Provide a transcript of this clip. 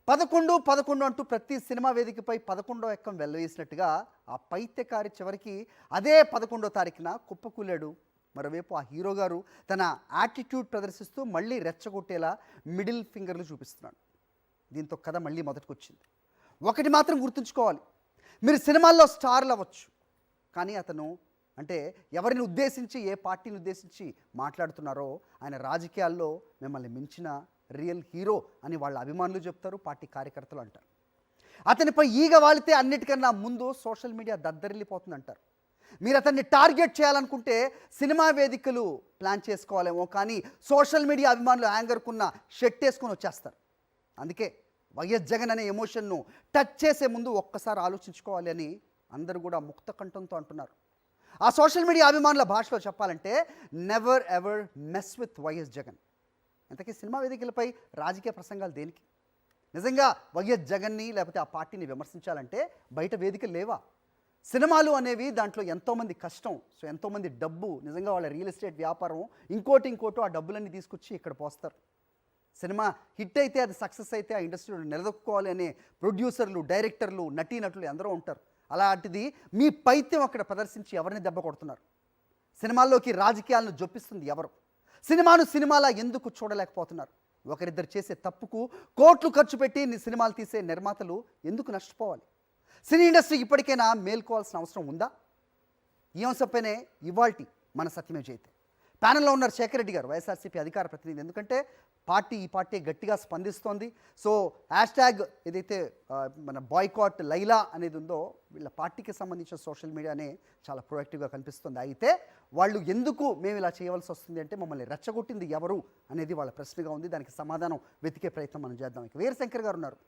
11 11 అంటూ ప్రతి సినిమా వేదికపై 11వ ఎక్కం వెల్లవేసినట్టుగా ఆ పైత్యకారి చివరికి అదే 11వ తారీఖున కుప్పకూలాడు. మరోవైపు ఆ హీరో గారు తన యాటిట్యూడ్ ప్రదర్శిస్తూ మళ్ళీ రెచ్చగొట్టేలా మిడిల్ ఫింగర్లు చూపిస్తున్నాడు. దీంతో కథ మళ్ళీ మొదటికొచ్చింది. ఒకటి మాత్రం గుర్తుంచుకోవాలి, మీరు సినిమాల్లో స్టార్లు అవ్వచ్చు, కానీ అతను అంటే ఎవరిని ఉద్దేశించి ఏ పార్టీని ఉద్దేశించి మాట్లాడుతున్నారో ఆయన రాజకీయాల్లో మిమ్మల్ని మించిన రియల్ హీరో అని వాళ్ళ అభిమానులు చెప్తారు, పార్టీ కార్యకర్తలు అంటారు. అతనిపై ఈగ వాలితే అన్నిటికన్నా ముందు సోషల్ మీడియా దద్దరిల్లిపోతుంది అంటారు. మీరు అతన్ని టార్గెట్ చేయాలనుకుంటే సినిమా వేదికలు ప్లాన్ చేసుకోవాలేమో, కానీ సోషల్ మీడియా అభిమానులు యాంగర్కున్న షెట్ వేసుకొని వచ్చేస్తారు. అందుకే వైఎస్ జగన్ అనే ఎమోషన్ను టచ్ చేసే ముందు ఒక్కసారి ఆలోచించుకోవాలి అని అందరూ కూడా ముక్త కంఠంతో అంటున్నారు. ఆ సోషల్ మీడియా అభిమానుల భాషలో చెప్పాలంటే never ever mess with YS Jagan. ఇంతకీ సినిమా వేదికలపై రాజకీయ ప్రసంగాలు దేనికి? నిజంగా వైఎస్ జగన్ని లేకపోతే ఆ పార్టీని విమర్శించాలంటే బయట వేదికలు లేవా? సినిమాలు అనేవి దాంట్లో ఎంతోమంది కష్టం, సో ఎంతోమంది డబ్బు, నిజంగా వాళ్ళ రియల్ ఎస్టేట్ వ్యాపారం ఇంకోటో ఆ డబ్బులన్నీ తీసుకొచ్చి ఇక్కడ పోస్తారు. సినిమా హిట్ అయితే, అది సక్సెస్ అయితే ఆ ఇండస్ట్రీలో నిలదొక్కుకోవాలి అనే ప్రొడ్యూసర్లు, డైరెక్టర్లు, నటీనటులు ఎందరో ఉంటారు. అలాంటిది మీ పైత్యం అక్కడ ప్రదర్శించి ఎవరిని దెబ్బ కొడుతున్నారు? సినిమాల్లోకి రాజకీయాలను జొప్పిస్తుంది ఎవరు? సినిమాను సినిమాలా ఎందుకు చూడలేకపోతున్నారు? ఒకరిద్దరు చేసే తప్పుకు కోట్లు ఖర్చు పెట్టి సినిమాలు తీసే నిర్మాతలు ఎందుకు నష్టపోవాలి? సినీ ఇండస్ట్రీ ఇప్పటికైనా మేల్కోవాల్సిన అవసరం ఉందా? ఈ అంశంపైనే ఇవాల్టి మన సత్యమే జయతే. ప్యానెల్లో ఉన్నారు శేఖర్ రెడ్డి గారు, వైఎస్ఆర్సీపీ అధికార ప్రతినిధి. ఎందుకంటే ఈ పార్టీ గట్టిగా స్పందిస్తోంది. సో హ్యాష్ట్యాగ్ ఏదైతే మన బాయ్కాట్ లైలా అనేది ఉందో, వీళ్ళ పార్టీకి సంబంధించిన సోషల్ మీడియానే చాలా ప్రొయాక్టివ్గా కనిపిస్తుంది. అయితే వాళ్ళు ఎందుకు మేము ఇలా చేయవలసి వస్తుంది అంటే, మమ్మల్ని రెచ్చగొట్టింది ఎవరు అనేది వాళ్ళ ప్రశ్నగా ఉంది. దానికి సమాధానం వెతికే ప్రయత్నం మనం చేద్దాం. ఇక వీరశంకర్ గారు ఉన్నారు,